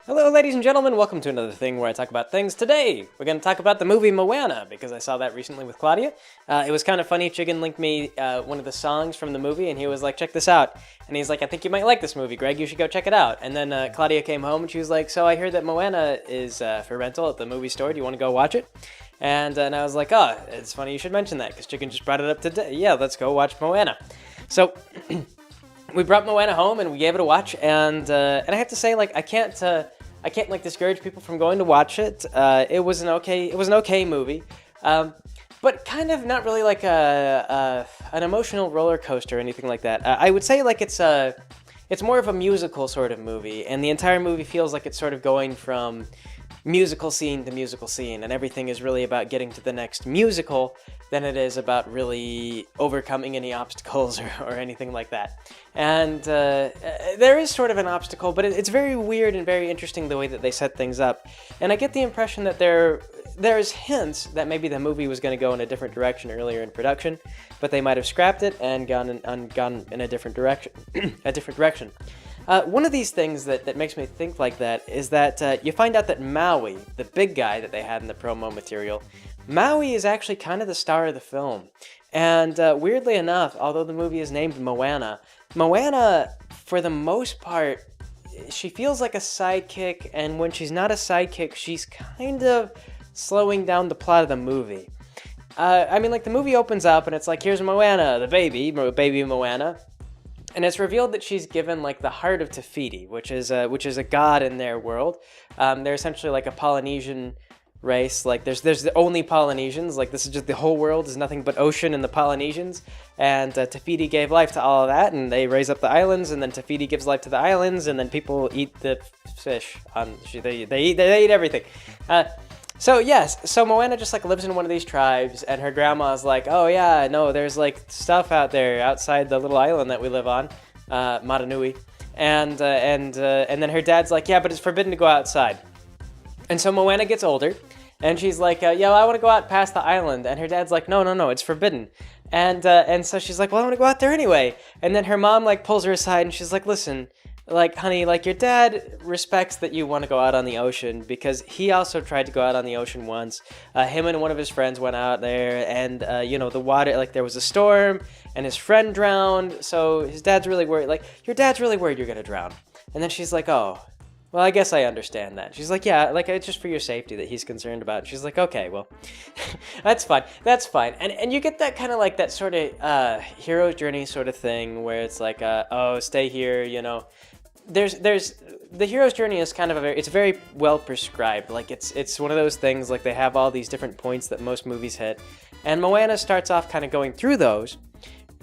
Hello, ladies and gentlemen. Welcome to another thing where I talk about things. Today, we're going to talk about the movie Moana, because I saw that recently with Claudia. It was kind of funny. Chicken linked me one of the songs from the movie, and he was like, check this out. And he's like, I think you might like this movie, Greg. You should go check it out. And then Claudia came home, and she was like, so I heard that Moana is for rental at the movie store. Do you want to go watch it? And I was like, oh, it's funny you should mention that, because Chicken just brought it up today. Yeah, let's go watch Moana. So... we brought Moana home and we gave it a watch, and I have to say, like, I can't like discourage people from going to watch it. It was an okay movie, but kind of not really like an emotional roller coaster or anything like that. I would say like it's more of a musical sort of movie, and the entire movie feels like it's sort of going from musical scene to musical scene, and everything is really about getting to the next musical than it is about really overcoming any obstacles or anything like that. And there is sort of an obstacle, but it's very weird and very interesting the way that they set things up. And I get the impression that there's hints that maybe the movie was going to go in a different direction earlier in production, but they might have scrapped it and gone in a different direction. One of these things that makes me think like that is that you find out that Maui, the big guy that they had in the promo material, Maui is actually kind of the star of the film. And weirdly enough, although the movie is named Moana, for the most part, she feels like a sidekick, and when she's not a sidekick, she's kind of slowing down the plot of the movie. I mean, like, the movie opens up, and it's like, here's Moana, the baby Moana. And it's revealed that she's given, like, the heart of Te Fiti, which is a god in their world. They're essentially like a Polynesian race. Like, there's the only Polynesians. Like, this is just the whole world is nothing but ocean and the Polynesians. And Te Fiti gave life to all of that, and they raise up the islands, and then Te Fiti gives life to the islands, and then people eat the fish. They eat everything. So Moana just like lives in one of these tribes, and her grandma's like, oh yeah, no, there's like stuff out there outside the little island that we live on, Matanui, and then her dad's like, yeah, but it's forbidden to go outside. And so Moana gets older, and she's like, yo, I want to go out past the island, and her dad's like, no, it's forbidden. And so she's like, well, I want to go out there anyway. And then her mom like pulls her aside, and she's like, listen, like, honey, like, your dad respects that you want to go out on the ocean, because he also tried to go out on the ocean once. Him and one of his friends went out there, and, the water, like, there was a storm, and his friend drowned, so his dad's really worried. Like, your dad's really worried you're going to drown. And then she's like, oh, well, I guess I understand that. She's like, yeah, like, it's just for your safety that he's concerned about. And she's like, okay, well, that's fine. And you get that kind of, like, that sort of hero's journey sort of thing, where it's like, oh, stay here, There's the hero's journey is kind of it's very well prescribed. Like, it's one of those things, like, they have all these different points that most movies hit, and Moana starts off kind of going through those,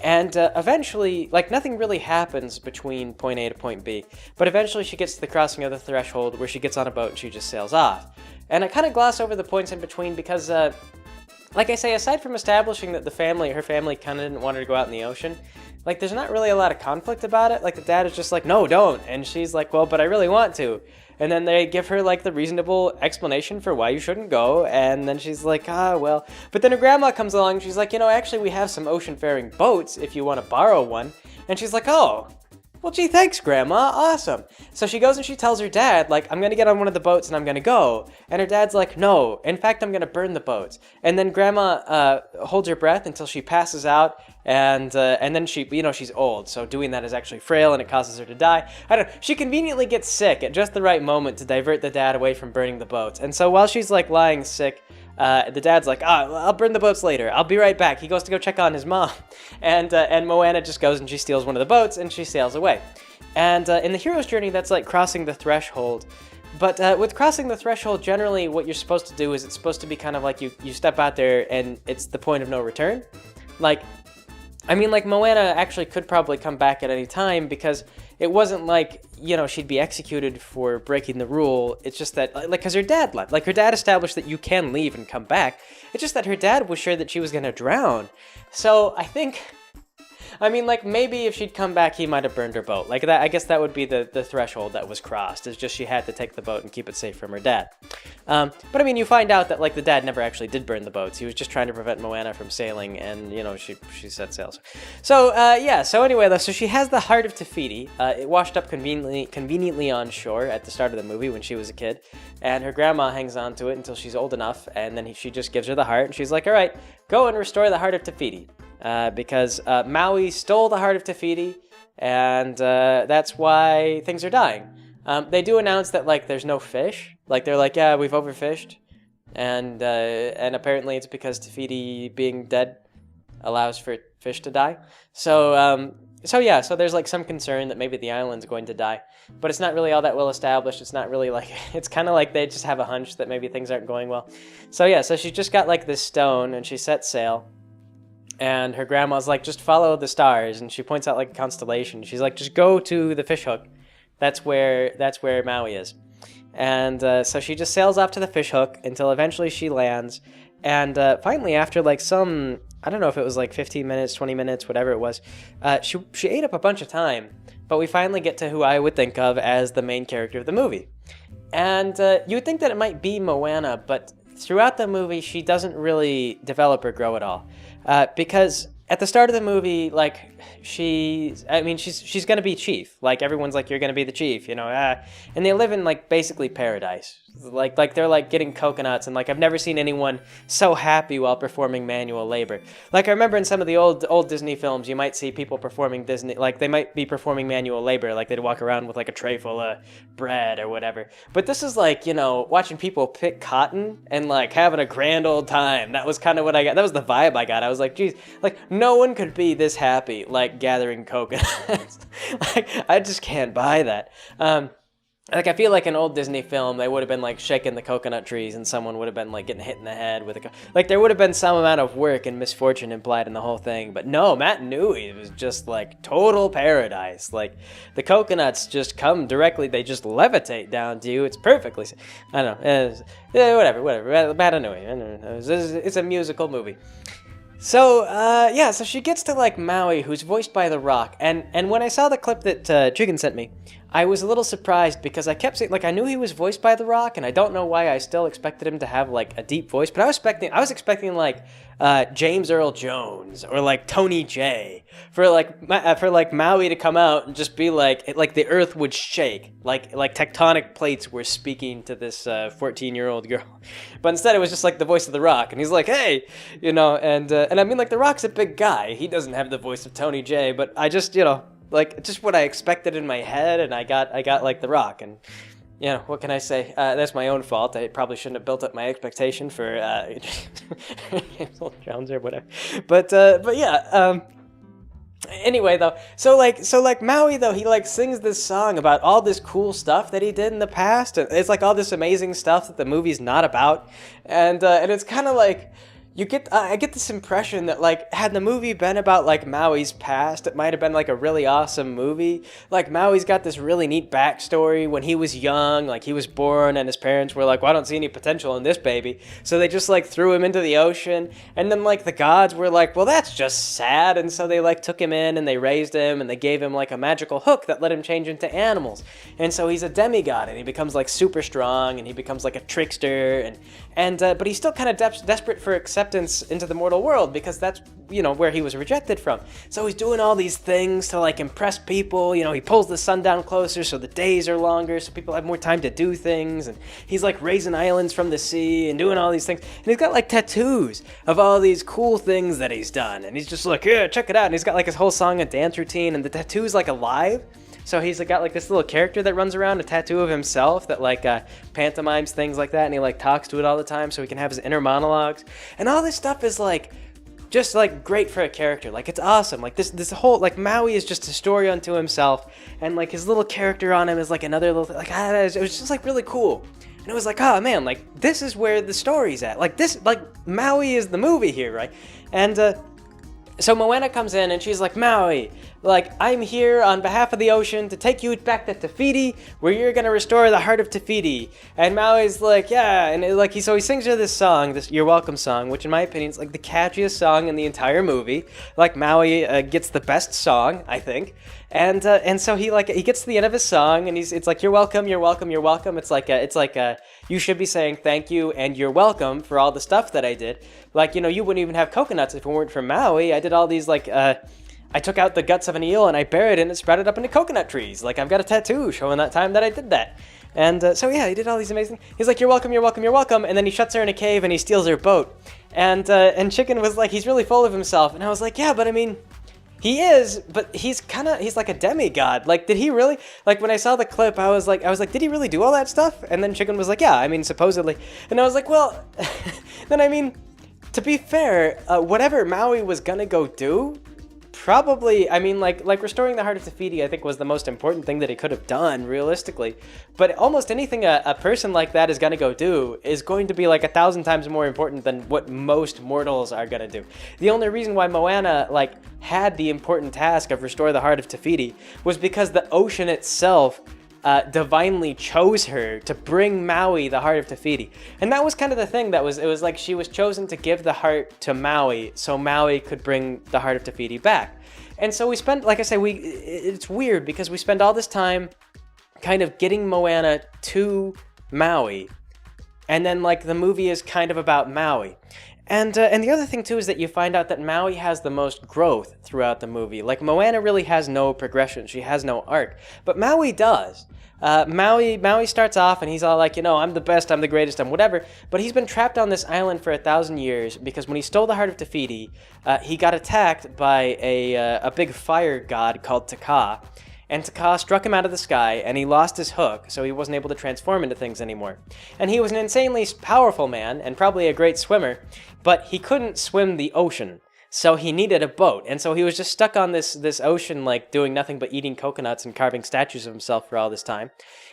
and eventually, like, nothing really happens between point A to point B, but eventually she gets to the crossing of the threshold where she gets on a boat and she just sails off. And I kind of gloss over the points in between because, like I say, aside from establishing that her family kind of didn't want her to go out in the ocean, like, there's not really a lot of conflict about it. Like, the dad is just like, no, don't. And she's like, well, but I really want to. And then they give her, like, the reasonable explanation for why you shouldn't go. And then she's like, well. But then her grandma comes along and she's like, actually, we have some ocean-faring boats if you want to borrow one. And she's like, oh, well, gee, thanks, Grandma. Awesome. So she goes and she tells her dad, like, I'm going to get on one of the boats and I'm going to go. And her dad's like, no, in fact, I'm going to burn the boats. And then Grandma holds her breath until she passes out. And then she, she's old. So doing that is actually frail and it causes her to die. I don't know. She conveniently gets sick at just the right moment to divert the dad away from burning the boats. And so while she's, like, lying sick, the dad's like, I'll burn the boats later. I'll be right back. He goes to go check on his mom. And Moana just goes and she steals one of the boats and she sails away. And in the hero's journey, that's like crossing the threshold. But with crossing the threshold, generally what you're supposed to do is it's supposed to be kind of like you step out there and it's the point of no return. Like, I mean, like, Moana actually could probably come back at any time because it wasn't like, she'd be executed for breaking the rule. It's just that, like, because her dad left. Like, her dad established that you can leave and come back. It's just that her dad was sure that she was going to drown. So I think I mean, like, maybe if she'd come back, he might have burned her boat. Like, that, I guess that would be the threshold that was crossed. It's just she had to take the boat and keep it safe from her dad. But, I mean, you find out that, like, the dad never actually did burn the boats. He was just trying to prevent Moana from sailing, and, you know, she set sail. So, yeah, so anyway, though, so she has the heart of Te Fiti. It washed up conveniently on shore at the start of the movie when she was a kid, and her grandma hangs on to it until she's old enough, and then she just gives her the heart, and she's like, all right, go and restore the heart of Te Fiti. Because Maui stole the heart of Te Fiti, and that's why things are dying. They do announce that, like, there's no fish. Like, they're like, yeah, we've overfished, and apparently it's because Te Fiti being dead allows for fish to die. So there's, like, some concern that maybe the island's going to die, but it's not really all that well established. It's not really, like, it's kind of like they just have a hunch that maybe things aren't going well. So she just got, like, this stone, and she sets sail. And her grandma's like, just follow the stars. And she points out, like, a constellation. She's like, just go to the fish hook. That's where Maui is. And so she just sails off to the fish hook until eventually she lands. And finally, after, like, some, I don't know if it was, like, 15 minutes, 20 minutes, whatever it was, she ate up a bunch of time. But we finally get to who I would think of as the main character of the movie. And you would think that it might be Moana, but throughout the movie, she doesn't really develop or grow at all. Because at the start of the movie, like, she's gonna be chief. Like, everyone's like, you're gonna be the chief, you know. And they live in, like, basically paradise. Like they're, like, getting coconuts, and, like, I've never seen anyone so happy while performing manual labor. Like, I remember in some of the old Disney films, you might see people performing they might be performing manual labor, like they'd walk around with, like, a tray full of bread or whatever. But this is, like, you know, watching people pick cotton and, like, having a grand old time. That was kind of what I got. That was the vibe I got. I was like, geez, like, no one could be this happy, like, gathering coconuts. Like, I just can't buy that. Like, I feel like an old Disney film, they would have been, like, shaking the coconut trees, and someone would have been, like, getting hit in the head with like, there would have been some amount of work and misfortune implied in the whole thing. But no, Matt Nui was just, like, total paradise. Like, the coconuts just come directly, they just levitate down to you. It's perfectly, I don't know, whatever. Matt Nui, it's a musical movie. So, so she gets to, like, Maui, who's voiced by The Rock, and when I saw the clip that Chicken sent me, I was a little surprised because I kept saying, like, I knew he was voiced by The Rock, and I don't know why I still expected him to have, like, a deep voice, but I was expecting like, James Earl Jones, or, like, Tony Jay, for Maui to come out and just be like the earth would shake, like tectonic plates were speaking to this 14-year-old girl. But instead it was just, like, the voice of The Rock, and he's like, hey, you know, and I mean, like, The Rock's a big guy. He doesn't have the voice of Tony Jay, but I just, you know, like, just what I expected in my head, and I got like The Rock, and, you know, what can I say? That's my own fault. I probably shouldn't have built up my expectation for James Earl Jones or whatever. But yeah. Anyway, though, so Maui, though, he, like, sings this song about all this cool stuff that he did in the past, and it's, like, all this amazing stuff that the movie's not about, and it's kind of like, I get this impression that, like, had the movie been about, like, Maui's past, it might have been, like, a really awesome movie. Like, Maui's got this really neat backstory. When he was young, like, he was born, and his parents were like, well, I don't see any potential in this baby. So they just, like, threw him into the ocean. And then, like, the gods were like, well, that's just sad. And so they, like, took him in, and they raised him, and they gave him, like, a magical hook that let him change into animals. And so he's a demigod, and he becomes, like, super strong, and he becomes, like, a trickster, but he's still kind of desperate for acceptance into the mortal world, because that's, you know, where he was rejected from. So he's doing all these things to, like, impress people. You know, he pulls the sun down closer so the days are longer, so people have more time to do things, and he's, like, raising islands from the sea and doing all these things, and he's got, like, tattoos of all these cool things that he's done, and he's just like, yeah, check it out, and he's got, like, his whole song and dance routine, and the tattoo's, like, alive. So he's got, like, this little character that runs around, a tattoo of himself that, like, pantomimes things like that, and he, like, talks to it all the time so he can have his inner monologues. And all this stuff is, like, just, like, great for a character. Like, it's awesome. Like, this whole, like, Maui is just a story unto himself, and, like, his little character on him is, like, another little, like, it was just, like, really cool. And it was like, oh, man, like, this is where the story's at. Like, Maui is the movie here, right? And So Moana comes in and she's like, Maui, like, I'm here on behalf of the ocean to take you back to Te Fiti, where you're gonna restore the heart of Te Fiti. And Maui's like, yeah, and he sings her this song, this You're Welcome song, which in my opinion is like the catchiest song in the entire movie. Like, Maui gets the best song, I think. And so he gets to the end of his song and it's like, you're welcome, you're welcome, you're welcome. It's like you should be saying thank you and you're welcome for all the stuff that I did. Like, you wouldn't even have coconuts if it weren't for Maui. I did all these I took out the guts of an eel and I buried it and spread it up into coconut trees. Like, I've got a tattoo showing that time that I did that. And so yeah, he did all these amazing. He's like, you're welcome, you're welcome, you're welcome. And then he shuts her in a cave and he steals her boat. And Chicken was like, he's really full of himself. And I was like, yeah, but I mean, he is, but he's like a demigod. Like, did he really, like, when I saw the clip, I was like, did he really do all that stuff? And then Chicken was like, yeah, I mean, supposedly. And I was like, well, then I mean, to be fair, whatever Maui was gonna go do, probably, I mean, like restoring the heart of Te Fiti, I think was the most important thing that he could have done, realistically. But almost anything a person like that is gonna go do is going to be like 1,000 times more important than what most mortals are gonna do. The only reason why Moana, had the important task of restore the heart of Te Fiti was because the ocean itself divinely chose her to bring Maui the heart of Te Fiti. And that was kind of the thing, it was like she was chosen to give the heart to Maui so Maui could bring the heart of Te Fiti back. And so we spent, like I say, it's weird because we spend all this time kind of getting Moana to Maui, and then the movie is kind of about Maui. And the other thing, too, is that you find out that Maui has the most growth throughout the movie. Like, Moana really has no progression. She has no arc. But Maui does. Maui starts off, and he's all like, I'm the best, I'm the greatest, I'm whatever. But he's been trapped on this island for 1,000 years because when he stole the heart of Te Fiti, he got attacked by a big fire god called Taka. And Taka struck him out of the sky, and he lost his hook, so he wasn't able to transform into things anymore. And he was an insanely powerful man, and probably a great swimmer, but he couldn't swim the ocean, so he needed a boat. And so he was just stuck on this ocean, doing nothing but eating coconuts and carving statues of himself for all this time.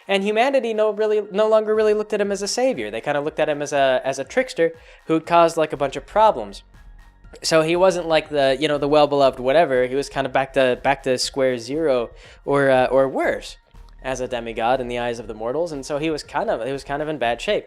And humanity no longer really looked at him as a savior. They kind of looked at him as a trickster who'd caused a bunch of problems. So he wasn't like the well-beloved whatever. He was kind of back to square zero or worse as a demigod in the eyes of the mortals, and so he was kind of in bad shape.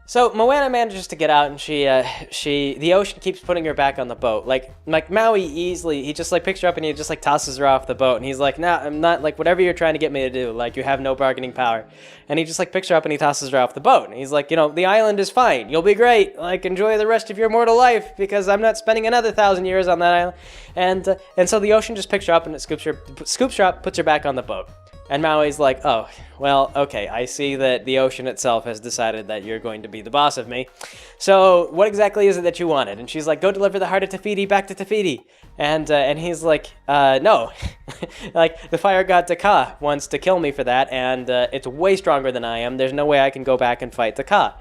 So Moana manages to get out, and the ocean keeps putting her back on the boat. Like Maui easily, he just picks her up and he just tosses her off the boat, and he's like, nah, I'm not, whatever you're trying to get me to do, you have no bargaining power. And he just picks her up and he tosses her off the boat, and he's like, the island is fine, you'll be great, enjoy the rest of your mortal life, because I'm not spending another 1,000 years on that island. And so the ocean just picks her up and it scoops her up, puts her back on the boat. And Maui's like, oh, well, okay, I see that the ocean itself has decided that you're going to be the boss of me. So what exactly is it that you wanted? And she's like, go deliver the heart of Te Fiti back to Te Fiti. And he's like, no. The fire god Taka wants to kill me for that, and it's way stronger than I am. There's no way I can go back and fight Taka.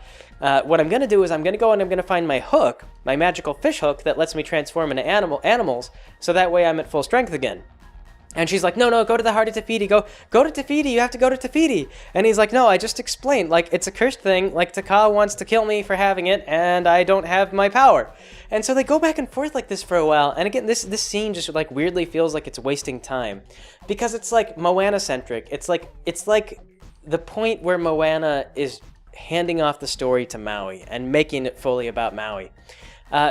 What I'm going to do is I'm going to go and I'm going to find my hook, my magical fish hook that lets me transform into animals, so that way I'm at full strength again. And she's like, no, go to the heart of Te Fiti. Go to Te Fiti. You have to go to Te Fiti. And he's like, no, I just explained. It's a cursed thing. Taka wants to kill me for having it, and I don't have my power. And so they go back and forth like this for a while. And again, this scene just weirdly feels like it's wasting time, because it's Moana-centric. It's like the point where Moana is handing off the story to Maui and making it fully about Maui,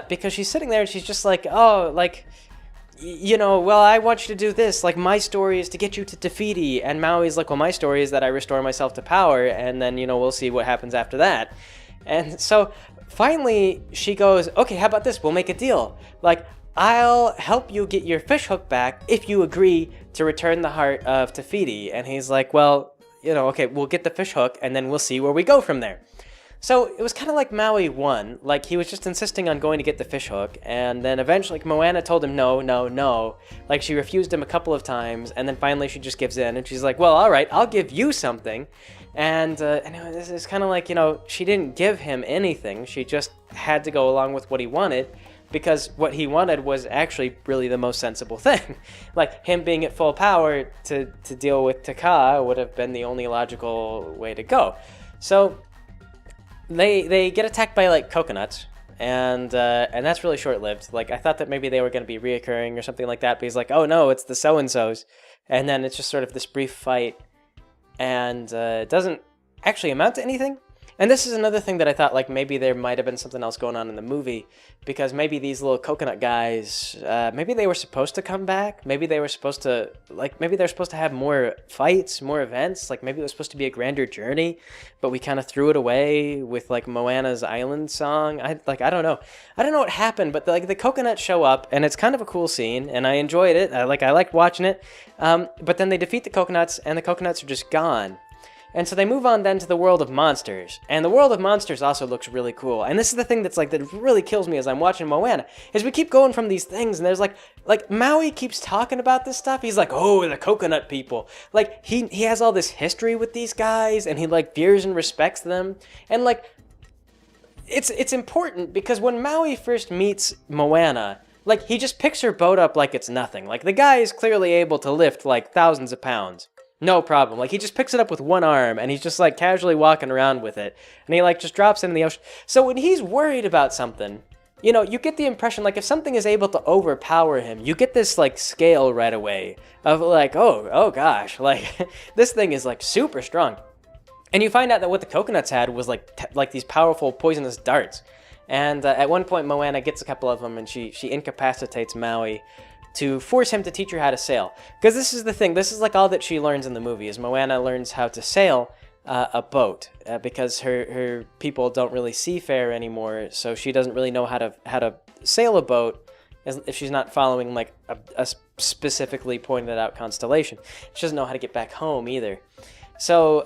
because she's sitting there and she's just like, oh, well, I want you to do this. My story is to get you to Te Fiti. And Maui's like, well, my story is that I restore myself to power, and then, we'll see what happens after that. And so finally she goes, okay, how about this? We'll make a deal. I'll help you get your fish hook back if you agree to return the heart of Te Fiti. And he's like, well, okay, we'll get the fish hook, and then we'll see where we go from there. So it was kind of like Maui won. He was just insisting on going to get the fish hook, and then eventually Moana told him no. She refused him a couple of times, and then finally she just gives in, and she's like, well, all right, I'll give you something. And this is kind of she didn't give him anything. She just had to go along with what he wanted, because what he wanted was actually really the most sensible thing. Him being at full power to deal with Taka would have been the only logical way to go. So they get attacked by coconuts, and that's really short-lived. Like, I thought that maybe they were going to be reoccurring or something like that, but he's like, oh no, it's the so-and-sos, and then it's just sort of this brief fight, and it doesn't actually amount to anything. And this is another thing that I thought, like, maybe there might have been something else going on in the movie, because maybe these little coconut guys, maybe they were supposed to come back. Maybe they were supposed to, like, maybe they're supposed to have more fights, more events. Like, maybe it was supposed to be a grander journey, but we kind of threw it away with, like, Moana's Island song. I don't know. I don't know what happened, but, the coconuts show up, and it's kind of a cool scene, and I enjoyed it. I liked watching it. But then they defeat the coconuts, and the coconuts are just gone. And so they move on then to the world of monsters. And the world of monsters also looks really cool. And this is the thing that's like, that really kills me as I'm watching Moana, is we keep going from these things, and there's like Maui keeps talking about this stuff. He's like, oh, the coconut people. Like, he has all this history with these guys, and he like fears and respects them. And like, it's important, because when Maui first meets Moana, like, he just picks her boat up like it's nothing. Like, the guy is clearly able to lift like thousands of pounds. No problem. Like, he just picks it up with one arm, and he's just, like, casually walking around with it. And he, like, just drops it in the ocean. So when he's worried about something, you know, you get the impression, like, if something is able to overpower him, you get this, like, scale right away of, like, oh gosh, like, this thing is, like, super strong. And you find out that what the coconuts had was, like these powerful poisonous darts. And at one point, Moana gets a couple of them, and she incapacitates Maui to force him to teach her how to sail. Because this is the thing, this is like all that she learns in the movie, is Moana learns how to sail a boat, because her people don't really seafare anymore, so she doesn't really know how to sail a boat if she's not following like a specifically pointed out constellation. She doesn't know how to get back home either. So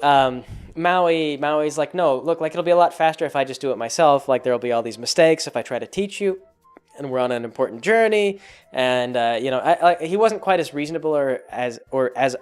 Maui's like, no, look, like, it'll be a lot faster if I just do it myself. Like, there'll be all these mistakes if I try to teach you. And we're on an important journey, and you know, he wasn't quite as reasonable or as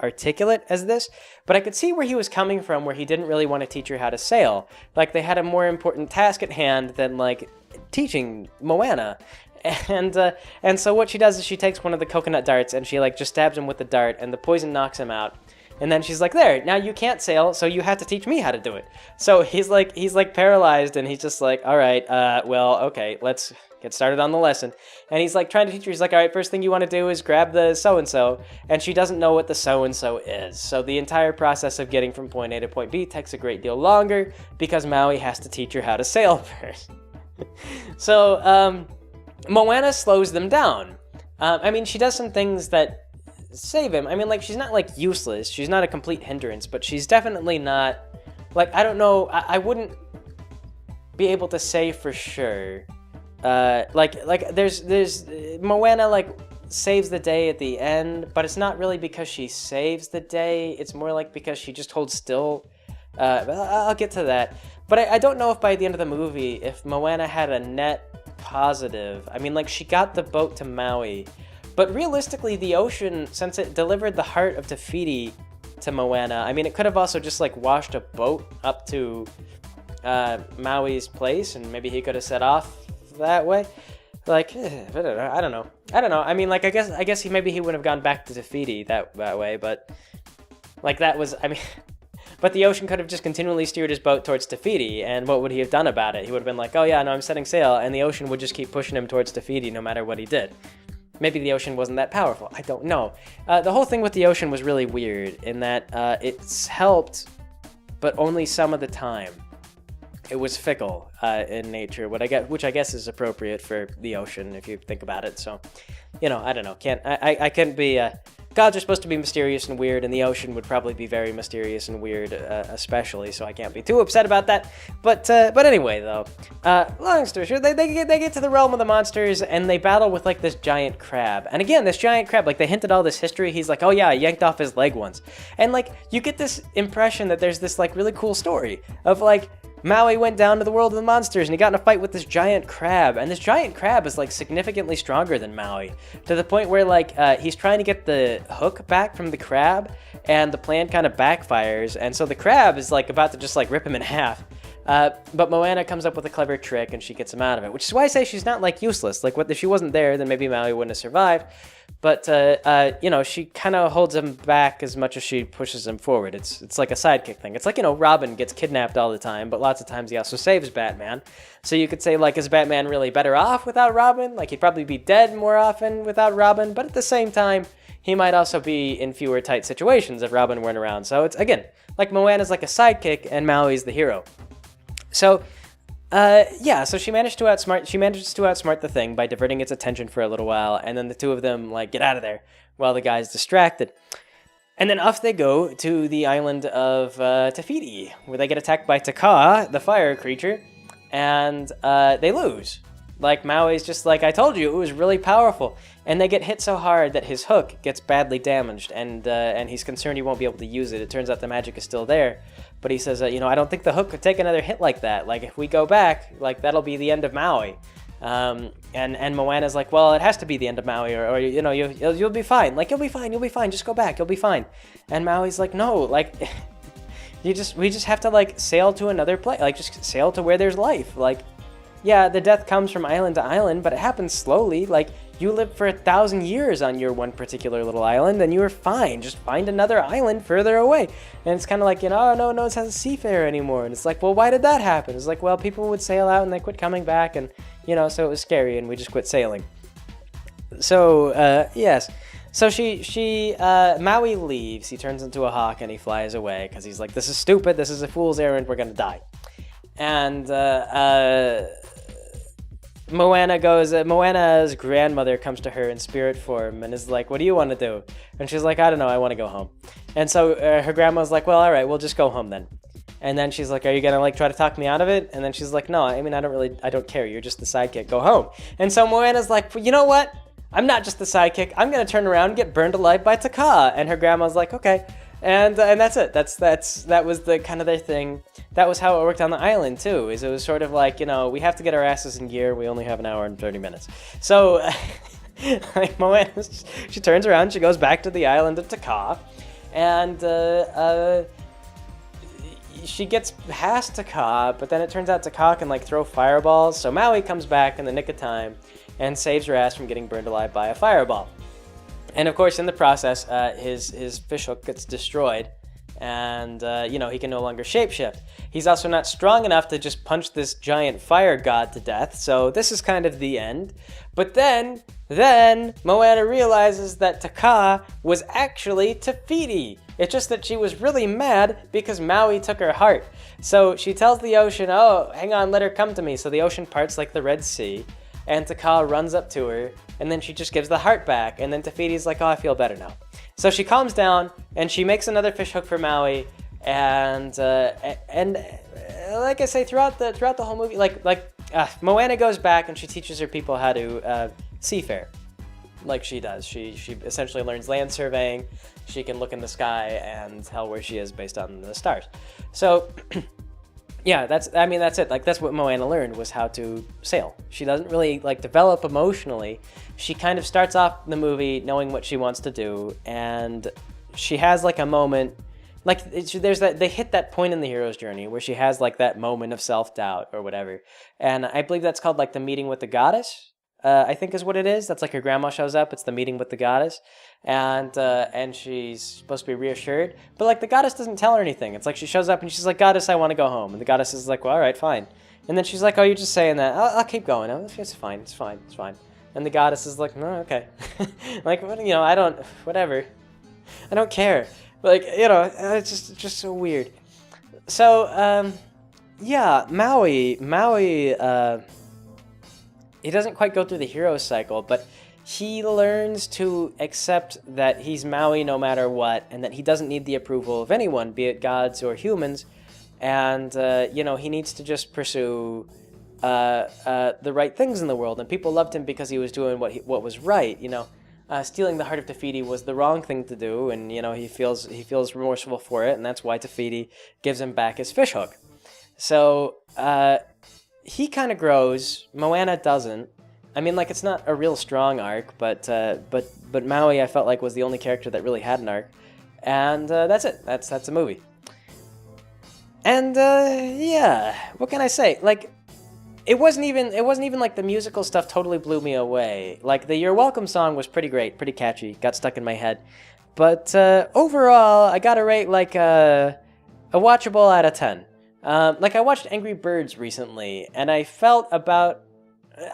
articulate as this, but I could see where he was coming from, where he didn't really want to teach her how to sail. Like, they had a more important task at hand than like teaching Moana. And so what she does is she takes one of the coconut darts and she like just stabs him with the dart, and the poison knocks him out. And then she's like, there, now you can't sail, so you have to teach me how to do it. So he's like paralyzed, and he's just like, all right, well, okay, let's get started on the lesson. And he's like trying to teach her. He's like, all right, first thing you want to do is grab the so-and-so. And she doesn't know what the so-and-so is. So the entire process of getting from point A to point B takes a great deal longer, because Maui has to teach her how to sail first. So Moana slows them down. I mean, she does some things that save him. I mean, like, she's not like useless. She's not a complete hindrance, but she's definitely not, like, I don't know, I wouldn't be able to say for sure. Like there's Moana like saves the day at the end, but it's not really because she saves the day. It's more like because she just holds still. I'll get to that. But I don't know if by the end of the movie, if Moana had a net positive. I mean, like, she got the boat to Maui, but realistically, the ocean, since it delivered the heart of Te Fiti to Moana, I mean, it could have also just like washed a boat up to Maui's place, and maybe he could have set off that way. Like, I don't know. I mean, like, I guess maybe he would have gone back to Te Fiti that way, but like, that was, I mean, but the ocean could have just continually steered his boat towards Te Fiti, and what would he have done about it? He would have been like, oh yeah, no, I'm setting sail, and the ocean would just keep pushing him towards Te Fiti no matter what he did. Maybe the ocean wasn't that powerful. I don't know. The whole thing with the ocean was really weird in that it's helped, but only some of the time. It was fickle in nature, which I guess is appropriate for the ocean if you think about it. So, you know, I don't know. I can't be. Gods are supposed to be mysterious and weird, and the ocean would probably be very mysterious and weird, especially. So I can't be too upset about that. But anyway, though, long story short, they get to the realm of the monsters, and they battle with like this giant crab. And again, this giant crab, like, they hinted all this history. He's like, oh yeah, I yanked off his leg once, and like, you get this impression that there's this like really cool story of like, Maui went down to the world of the monsters, and he got in a fight with this giant crab, and this giant crab is like significantly stronger than Maui, to the point where like he's trying to get the hook back from the crab, and the plan kind of backfires, and so the crab is like about to just like rip him in half. But Moana comes up with a clever trick, and she gets him out of it, which is why I say she's not, like, useless. Like, if she wasn't there, then maybe Maui wouldn't have survived. But, she kind of holds him back as much as she pushes him forward. It's like a sidekick thing. It's like, Robin gets kidnapped all the time, but lots of times he also saves Batman. So you could say, like, is Batman really better off without Robin? Like, he'd probably be dead more often without Robin, but at the same time, he might also be in fewer tight situations if Robin weren't around. So it's, again, like Moana's like a sidekick and Maui's the hero. So, so she manages to outsmart the Thing by diverting its attention for a little while, and then the two of them, like, get out of there while the guy's distracted. And then off they go to the island of Te Fiti, where they get attacked by Taka, the fire creature, and they lose. Like, Maui's just like, I told you, it was really powerful. And they get hit so hard that his hook gets badly damaged, and he's concerned he won't be able to use it. It turns out the magic is still there. But he says, I don't think the hook could take another hit like that. Like, if we go back, like, that'll be the end of Maui. And Moana's like, well, it has to be the end of Maui, or you'll be fine. Like, you'll be fine. Just go back. You'll be fine. And Maui's like, no, like, we just have to, like, sail to another place. Like, just sail to where there's life. Like, yeah, the death comes from island to island, but it happens slowly. Like, you lived for 1,000 years on your one particular little island, and you were fine. Just find another island further away. And it's kind of like, no one has a seafarer anymore. And it's like, well, why did that happen? It's like, well, people would sail out and they quit coming back, and, so it was scary, and we just quit sailing. So, yes. So Maui leaves. He turns into a hawk, and he flies away, because he's like, this is stupid. This is a fool's errand. We're going to die. And, Moana's grandmother comes to her in spirit form and is like, what do you want to do? And she's like, I don't know, I want to go home. And so her grandma's like, well, all right, we'll just go home then. And then she's like, are you going to, like, try to talk me out of it? And then she's like, no, I mean, I don't care. You're just the sidekick. Go home. And so Moana's like, well, you know what? I'm not just the sidekick. I'm going to turn around and get burned alive by Taka. And her grandma's like, okay. And that's it. That was the kind of their thing. That was how it worked on the island too. It was sort of like, we have to get our asses in gear. We only have an hour and 30 minutes. So, like, Moana, she turns around. She goes back to the island of Taka, and she gets past Taka. But then it turns out Taka can, like, throw fireballs. So Maui comes back in the nick of time and saves her ass from getting burned alive by a fireball. And of course, in the process, his fishhook gets destroyed, and he can no longer shapeshift. He's also not strong enough to just punch this giant fire god to death, so this is kind of the end. But then Moana realizes that Taka was actually Te Fiti. It's just that she was really mad because Maui took her heart. So she tells the ocean, oh, hang on, let her come to me. So the ocean parts like the Red Sea, and Taka runs up to her, and then she just gives the heart back, and then Te Fiti's like, oh, I feel better now. So she calms down, and she makes another fishhook for Maui, and like I say, throughout the whole movie, Moana goes back and she teaches her people how to seafare, like she does. She essentially learns land surveying. She can look in the sky and tell where she is based on the stars. So. Yeah, that's it. Like, that's what Moana learned, was how to sail. She doesn't really, like, develop emotionally. She kind of starts off the movie knowing what she wants to do, and she has, like, a moment, like, they hit that point in the hero's journey where she has, like, that moment of self-doubt or whatever. And I believe that's called, like, the meeting with the goddess. I think is what it is. That's like her grandma shows up. It's the meeting with the goddess, and she's supposed to be reassured. But, like, the goddess doesn't tell her anything. It's like she shows up and she's like, "Goddess, I want to go home." And the goddess is like, "Well, all right, fine." And then she's like, "Oh, you're just saying that. I'll keep going. It's fine. It's fine. It's fine." And the goddess is like, "No, okay." Like, I don't, whatever. I don't care. Like, it's just so weird. So, yeah, Maui. He doesn't quite go through the hero cycle, but he learns to accept that he's Maui no matter what, and that he doesn't need the approval of anyone, be it gods or humans, and he needs to just pursue the right things in the world. And people loved him because he was doing what was right. Stealing the heart of Te Fiti was the wrong thing to do, and he feels remorseful for it, and that's why Te Fiti gives him back his fishhook. So. He kind of grows. Moana doesn't. I mean, like, it's not a real strong arc, but Maui, I felt like, was the only character that really had an arc, and that's it. That's a movie. And yeah, what can I say? Like, it wasn't even like the musical stuff totally blew me away. Like the "You're Welcome" song was pretty great, pretty catchy, got stuck in my head. But overall, I gotta rate like a watchable out of 10. Like I watched Angry Birds recently, and I felt about.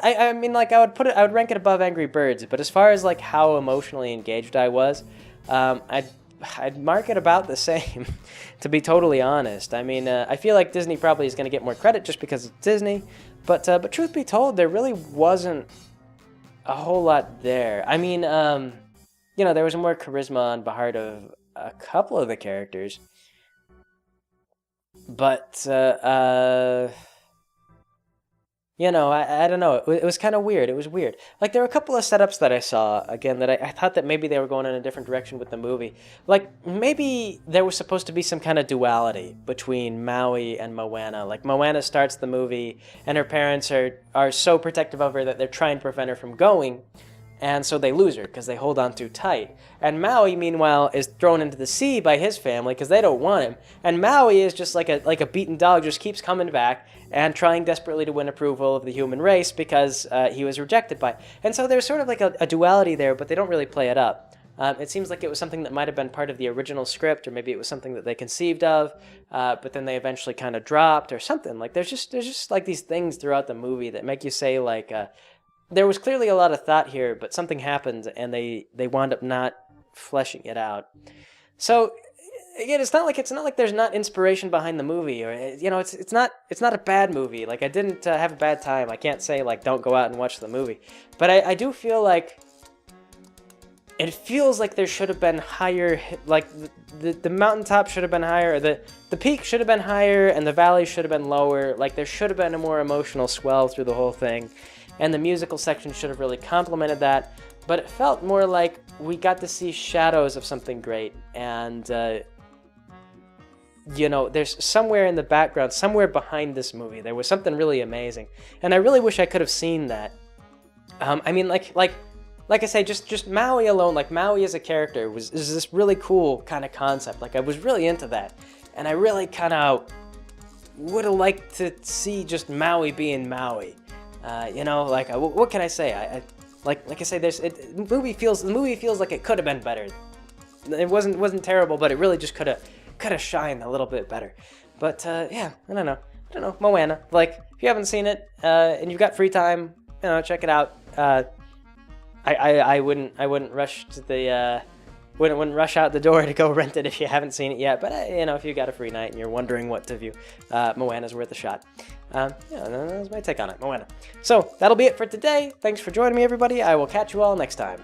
I mean, like I would rank it above Angry Birds, but as far as like how emotionally engaged I was, I'd mark it about the same, to be totally honest. I mean, I feel like Disney probably is going to get more credit just because it's Disney, but truth be told, there really wasn't a whole lot there. I mean, there was more charisma on behalf of a couple of the characters, but I don't know. It was kind of weird. It was weird. Like, there were a couple of setups that I saw, again, that I thought that maybe they were going in a different direction with the movie. Like, maybe there was supposed to be some kind of duality between Maui and Moana. Like, Moana starts the movie, and her parents are so protective of her that they're trying to prevent her from going. And so they lose her because they hold on too tight. And Maui, meanwhile, is thrown into the sea by his family because they don't want him. And Maui is just like a beaten dog, just keeps coming back and trying desperately to win approval of the human race because he was rejected by. And so there's sort of like a duality there, but they don't really play it up. It seems like it was something that might have been part of the original script, or maybe it was something that they conceived of, but then they eventually kind of dropped or something. Like there's just like these things throughout the movie that make you say like. There was clearly a lot of thought here, but something happened, and they wound up not fleshing it out. So again, it's not like there's not inspiration behind the movie, or it's not a bad movie. Like I didn't have a bad time. I can't say like don't go out and watch the movie, but I do feel like it feels like there should have been higher. Like the mountaintop should have been higher, or the peak should have been higher, and the valley should have been lower. Like there should have been a more emotional swell through the whole thing. And the musical section should have really complemented that, but it felt more like we got to see shadows of something great, and there's somewhere in the background, somewhere behind this movie, there was something really amazing, and I really wish I could have seen that. I mean, like I say, just Maui alone, like Maui as a character is this really cool kind of concept. Like I was really into that, and I really kind of would have liked to see just Maui being Maui. What can I say? Like I say, the movie feels like it could have been better. It wasn't terrible, but it really just could have shined a little bit better. But yeah, I don't know, Moana. Like if you haven't seen it and you've got free time, check it out. I wouldn't rush to the wouldn't rush out the door to go rent it if you haven't seen it yet. But if you got a free night and you're wondering what to view, Moana's worth a shot. That's my take on it, Moana. So that'll be it for today. Thanks for joining me, everybody. I will catch you all next time.